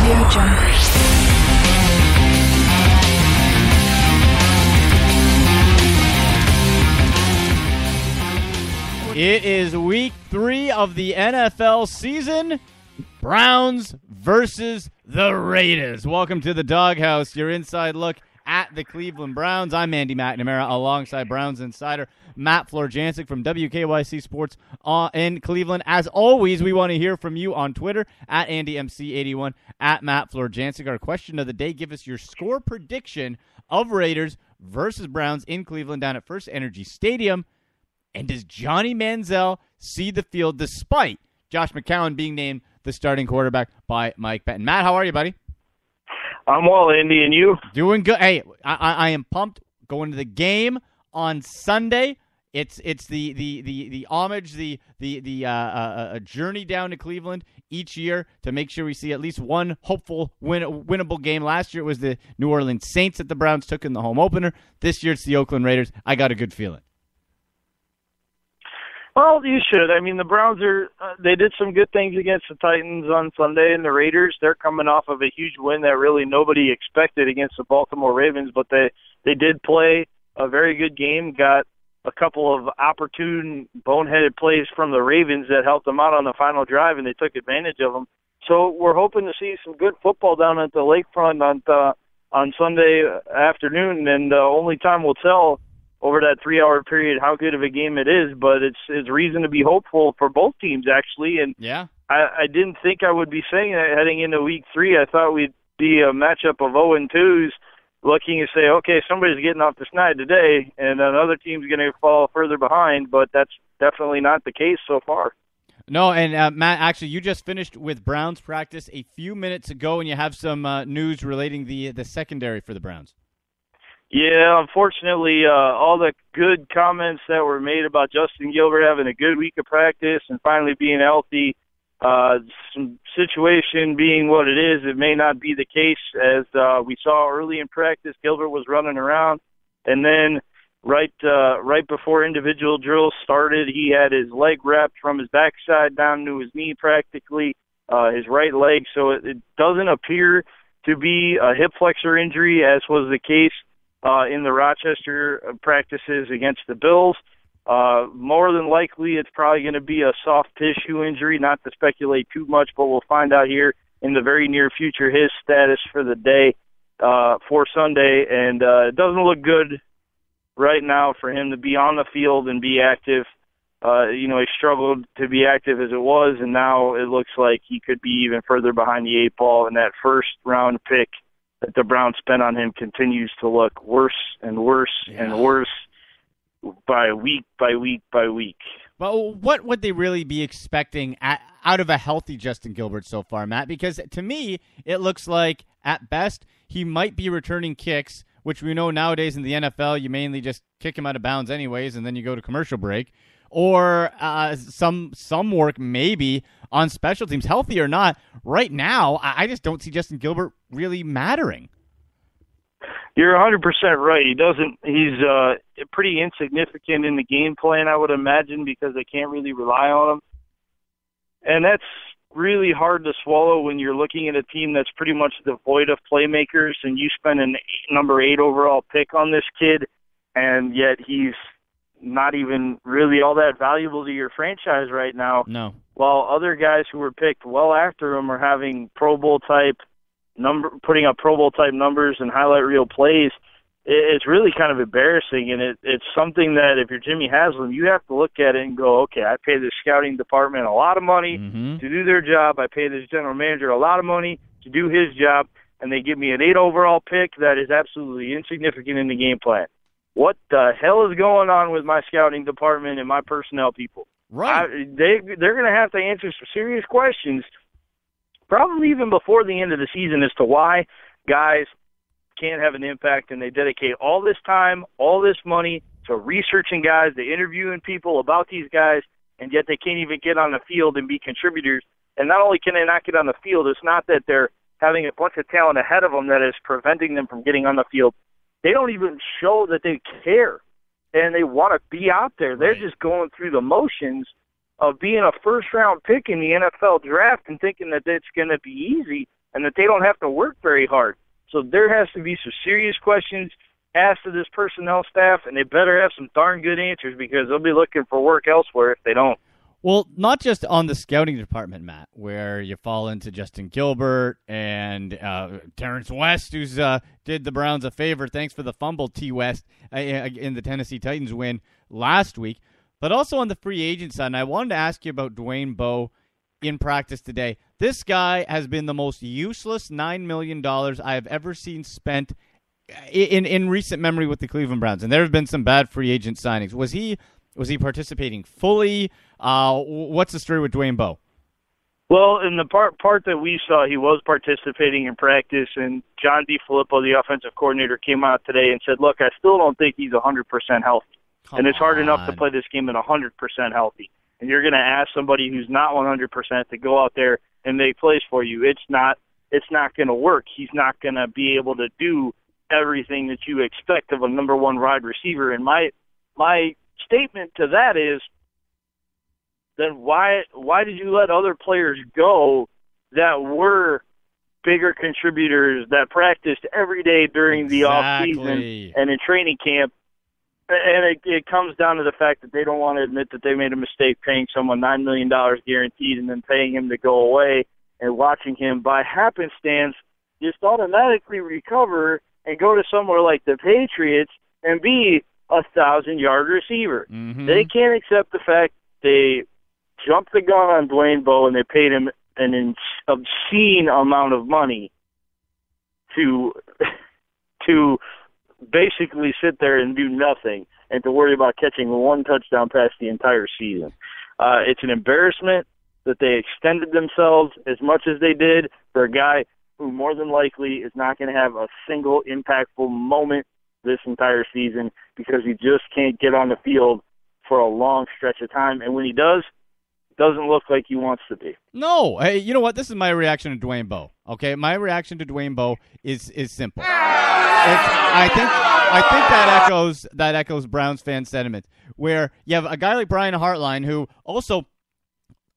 Audio Jungle. It is week 3 of the NFL season. Browns versus the Raiders. Welcome to the Doghouse, your inside look at the Cleveland Browns. I'm Andy McNamara alongside Browns insider Matt Florjancic from WKYC Sports in Cleveland. As always, we want to hear from you on Twitter at AndyMC81, at Matt Florjancic. Our question of the day, give us your score prediction of Raiders versus Browns in Cleveland down at First Energy Stadium. And does Johnny Manziel see the field despite Josh McCown being named the starting quarterback by Mike Pettin? Matt, how are you, buddy? I'm well, Andy, and you? Doing good. Hey, I am pumped going to the game on Sunday. It's the homage, the journey down to Cleveland each year to make sure we see at least one hopeful winnable game. Last year it was the New Orleans Saints that the Browns took in the home opener. This year it's the Oakland Raiders. I got a good feeling. Well, you should. I mean, the Browns they did some good things against the Titans on Sunday, and the Raiders, they're coming off of a huge win that really nobody expected against the Baltimore Ravens, but they did play a very good game, got a couple of opportune, boneheaded plays from the Ravens that helped them out on the final drive, and they took advantage of them. So we're hoping to see some good football down at the lakefront on Sunday afternoon, and only time will tell over that 3-hour period how good of a game it is, but it's reason to be hopeful for both teams, actually. And yeah, I didn't think I would be saying that heading into week 3. I thought we'd be a matchup of 0-2s, looking to say, okay, somebody's getting off the snide today, and another team's going to fall further behind, but that's definitely not the case so far. No, and Matt, actually, you just finished with Browns practice a few minutes ago, and you have some news relating the secondary for the Browns. Yeah, unfortunately, all the good comments that were made about Justin Gilbert having a good week of practice and finally being healthy, some situation being what it is, it may not be the case. As we saw early in practice, Gilbert was running around, and then right before individual drills started, he had his leg wrapped from his backside down to his knee practically, his right leg. So it doesn't appear to be a hip flexor injury, as was the case in the Rochester practices against the Bills. More than likely, it's probably going to be a soft tissue injury, not to speculate too much, but we'll find out here in the very near future his status for the day, for Sunday. And it doesn't look good right now for him to be on the field and be active. He struggled to be active as it was, and now it looks like he could be even further behind the 8 ball, and that first-round pick that the Browns spent on him continues to look worse and worse and worse by week by week by week. Well, what would they really be expecting out of a healthy Justin Gilbert so far, Matt? Because to me, it looks like, at best, he might be returning kicks, which we know nowadays in the NFL, you mainly just kick him out of bounds anyways, and then you go to commercial break. Or some work maybe on special teams, healthy or not. Right now, I just don't see Justin Gilbert really mattering. You're 100% right. He's pretty insignificant in the game plan, I would imagine, because they can't really rely on him. And that's really hard to swallow when you're looking at a team that's pretty much devoid of playmakers, and you spend a number 8 overall pick on this kid, and yet he's not even really all that valuable to your franchise right now. No. While other guys who were picked well after him are having putting up Pro Bowl type numbers and highlight reel plays, it's really kind of embarrassing. And it's something that if you're Jimmy Haslam, you have to look at it and go, okay, I pay the scouting department a lot of money to do their job. I pay this general manager a lot of money to do his job, and they give me an 8 overall pick that is absolutely insignificant in the game plan. What the hell is going on with my scouting department and my personnel people? Right. They're going to have to answer some serious questions, probably even before the end of the season, as to why guys can't have an impact, and they dedicate all this time, all this money to researching guys, to interviewing people about these guys, and yet they can't even get on the field and be contributors. And not only can they not get on the field, it's not that they're having a bunch of talent ahead of them that is preventing them from getting on the field. They don't even show that they care and they want to be out there. They're just going through the motions of being a first-round pick in the NFL draft and thinking that it's going to be easy. and that they don't have to work very hard. So there has to be some serious questions asked of this personnel staff, and they better have some darn good answers because they'll be looking for work elsewhere if they don't. Well, not just on the scouting department, Matt, where you fall into Justin Gilbert and Terrence West, who's did the Browns a favor. Thanks for the fumble, T. West, in the Tennessee Titans win last week. But also on the free agent side, and I wanted to ask you about Dwayne Bowe in practice today. This guy has been the most useless $9 million I have ever seen spent in recent memory with the Cleveland Browns. And there have been some bad free agent signings. Was he participating fully? What's the story with Dwayne Bowe? Well, in the part that we saw, he was participating in practice, and John DeFilippo, the offensive coordinator, came out today and said, look, I still don't think he's 100% healthy. And it's hard enough to play this game at 100% healthy. And you're going to ask somebody who's not 100% to go out there and make plays for you. It's not going to work. He's not going to be able to do everything that you expect of a number one wide receiver. And my statement to that is, then why did you let other players go that were bigger contributors that practiced every day during the off season and in training camp? And it comes down to the fact that they don't want to admit that they made a mistake paying someone $9 million guaranteed and then paying him to go away and watching him by happenstance just automatically recover and go to somewhere like the Patriots and be a 1,000-yard receiver. Mm-hmm. They can't accept the fact they jumped the gun on Dwayne Bowe and they paid him an obscene amount of money to basically sit there and do nothing and to worry about catching one touchdown pass the entire season. It's an embarrassment that they extended themselves as much as they did for a guy who more than likely is not going to have a single impactful moment this entire season because he just can't get on the field for a long stretch of time. And when he does, it doesn't look like he wants to be. No. Hey, you know what? This is my reaction to Dwayne Bowe. Okay, my reaction to Dwayne Bowe is simple. I think that echoes Browns fan sentiment, where you have a guy like Brian Hartline who also,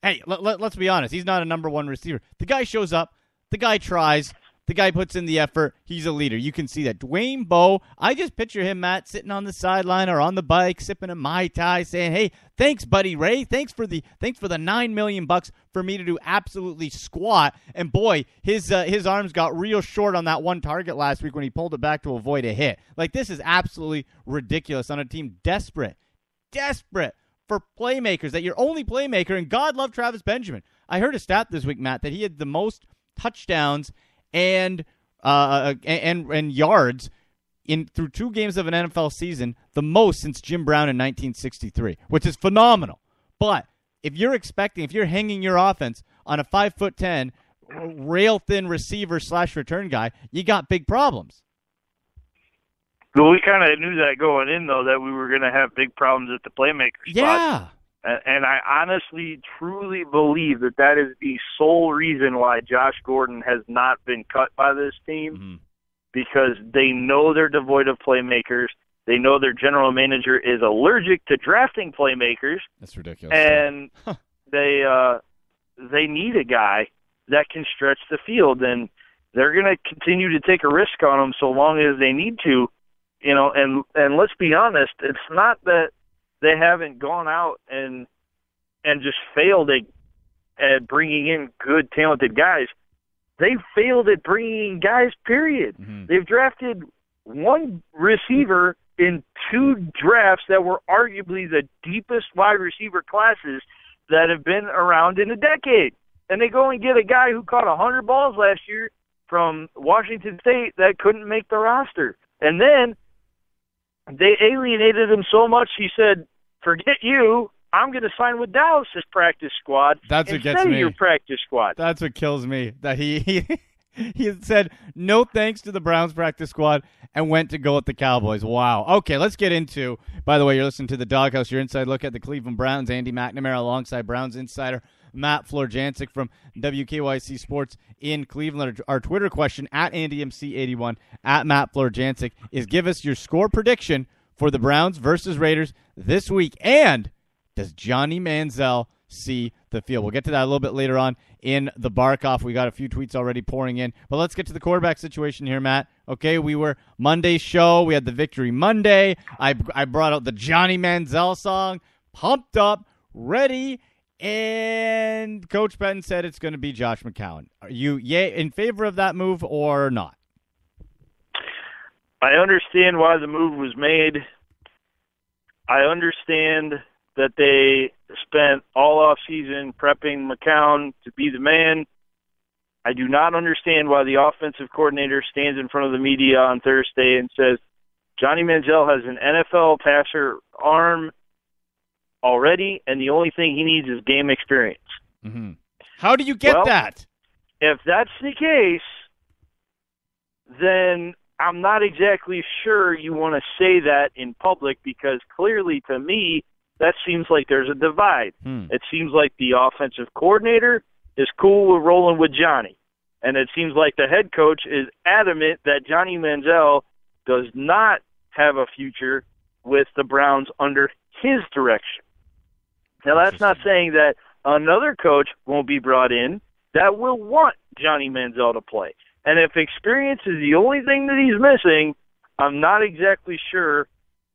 hey, let's be honest, he's not a number one receiver. The guy shows up, the guy tries, the guy puts in the effort. He's a leader. You can see that. Dwayne Bowe, I just picture him, Matt, sitting on the sideline or on the bike, sipping a Mai Tai, saying, "Hey, thanks, buddy Ray. Thanks for the $9 million for me to do absolutely squat." And boy, his arms got real short on that one target last week when he pulled it back to avoid a hit. Like, this is absolutely ridiculous on a team desperate for playmakers. That your only playmaker, and God love Travis Benjamin. I heard a stat this week, Matt, that he had the most touchdowns and yards through 2 games of an NFL season, the most since Jim Brown in 1963, which is phenomenal. But if you're hanging your offense on a 5'10", rail-thin receiver / return guy, you got big problems. Well, we kind of knew that going in, though, that we were going to have big problems at the playmaker spot. Yeah. And I honestly, truly believe that is the sole reason why Josh Gordon has not been cut by this team, because they know they're devoid of playmakers. They know their general manager is allergic to drafting playmakers. That's ridiculous. And they need a guy that can stretch the field, and they're going to continue to take a risk on him so long as they need to. You know, and let's be honest, it's not that they haven't gone out and just failed at bringing in good, talented guys. They've failed at bringing in guys, period. Mm-hmm. They've drafted one receiver in 2 drafts that were arguably the deepest wide receiver classes that have been around in a decade. And they go and get a guy who caught 100 balls last year from Washington State that couldn't make the roster. And then they alienated him so much, he said, "Forget you. I'm going to sign with Dallas's practice squad." That's what gets me. Your practice squad. That's what kills me. That he said no thanks to the Browns practice squad and went to go at the Cowboys. Wow. Okay, let's get into. By the way, you're listening to the Doghouse, your inside look at the Cleveland Browns. Andy McNamara alongside Browns insider Matt Florjancic from WKYC Sports in Cleveland. Our Twitter question at AndyMC81 at Matt Florjancic is: give us your score prediction for the Browns versus Raiders this week, and does Johnny Manziel see the field. We'll get to that a little bit later on in the Bark-Off. We got a few tweets already pouring in. But let's get to the quarterback situation here, Matt. Okay, we were Monday's show. We had the Victory Monday. I brought out the Johnny Manziel song. Pumped up, ready, and Coach Benton said it's going to be Josh McCown. Are you in favor of that move or not? I understand why the move was made. I understand that they spent all off-season prepping McCown to be the man. I do not understand why the offensive coordinator stands in front of the media on Thursday and says, Johnny Manziel has an NFL passer arm already, and the only thing he needs is game experience. Mm-hmm. How do you get that? If that's the case, then I'm not exactly sure you want to say that in public, because clearly to me that seems like there's a divide. It seems like the offensive coordinator is cool with rolling with Johnny, and it seems like the head coach is adamant that Johnny Manziel does not have a future with the Browns under his direction. Now, that's not saying that another coach won't be brought in that will want Johnny Manziel to play. And if experience is the only thing that he's missing, I'm not exactly sure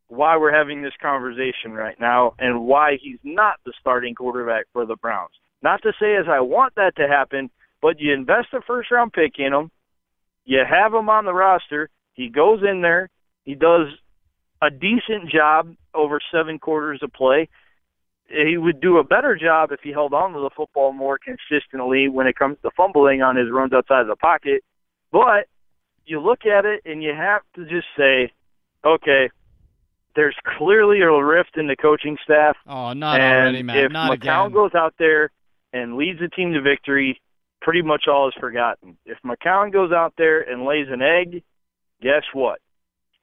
why we're having this conversation right now and why he's not the starting quarterback for the Browns. Not to say as I want that to happen, but you invest a first-round pick in him, you have him on the roster, he goes in there, he does a decent job over 7 quarters of play. He would do a better job if he held on to the football more consistently when it comes to fumbling on his runs outside of the pocket. But you look at it and you have to just say, okay, there's clearly a rift in the coaching staff. Oh, not already, Matt. If not McCown again. goes out there and leads the team to victory, pretty much all is forgotten. If McCown goes out there and lays an egg, guess what?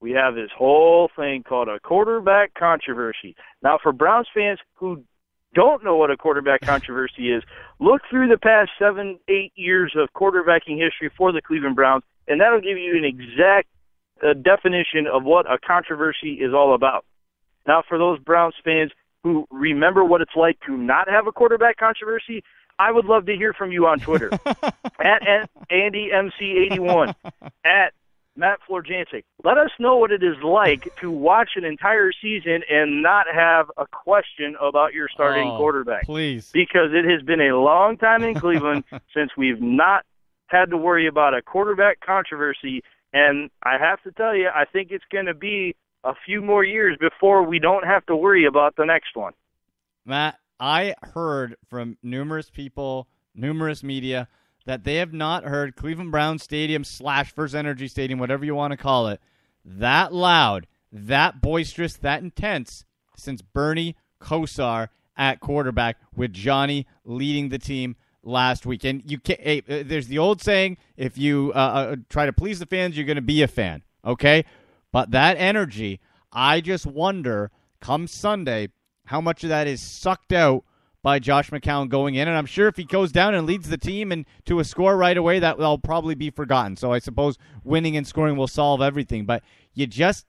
We have this whole thing called a quarterback controversy. Now, for Browns fans who don't know what a quarterback controversy is, look through the past 7-8 years of quarterbacking history for the Cleveland Browns, and that'll give you an exact definition of what a controversy is all about. Now, for those Browns fans who remember what it's like to not have a quarterback controversy, I would love to hear from you on Twitter. at AndyMC81, at Matt Florjancic. Let us know what it is like to watch an entire season and not have a question about your starting quarterback. Please. Because it has been a long time in Cleveland since we've not had to worry about a quarterback controversy. And I have to tell you, I think it's going to be a few more years before we don't have to worry about the next one. Matt, I heard from numerous people, numerous media, that they have not heard Cleveland Browns Stadium / First Energy Stadium, whatever you want to call it, that loud, that boisterous, that intense since Bernie Kosar at quarterback with Johnny leading the team last week. And you can't, there's the old saying, if you try to please the fans, you're going to be a fan, okay? But that energy, I just wonder, come Sunday, how much of that is sucked out by Josh McCown going in. And I'm sure if he goes down and leads the team and to a score right away, that will probably be forgotten. So I suppose winning and scoring will solve everything. But you just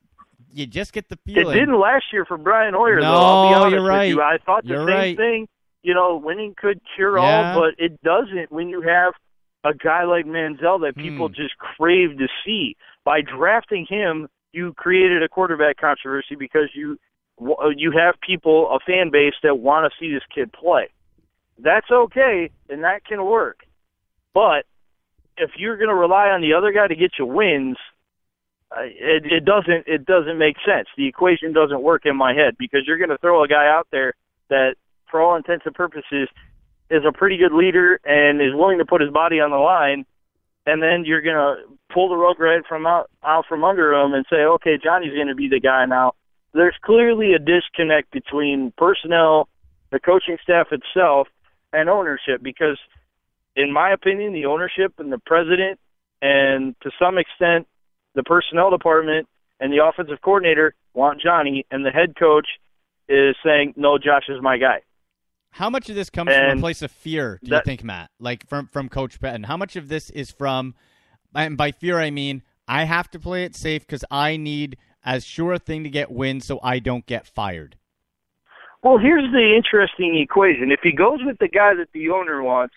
get the feeling. It didn't last year for Brian Hoyer, no, though. I'll be honest you're right. with you. I thought the you're same right. thing. You know, winning could cure all, but it doesn't when you have a guy like Manziel that people just crave to see. By drafting him, you created a quarterback controversy because you have people, a fan base, that want to see this kid play. That's okay, and that can work. But if you're going to rely on the other guy to get you wins, it doesn't make sense. The equation doesn't work in my head, because you're going to throw a guy out there that, for all intents and purposes, is a pretty good leader and is willing to put his body on the line, and then you're going to pull the rug right out from under him and say, okay, Johnny's going to be the guy now. There's clearly a disconnect between personnel, the coaching staff itself, and ownership, because, in my opinion, the ownership and the president and, to some extent, the personnel department and the offensive coordinator want Johnny, and the head coach is saying, no, Josh is my guy. How much of this comes from a place of fear, do you think, Matt? Like from Coach Patton? How much of this is from, and by fear I mean, I have to play it safe because I need as sure a thing to get wins so I don't get fired? Well, here's the interesting equation. If he goes with the guy that the owner wants,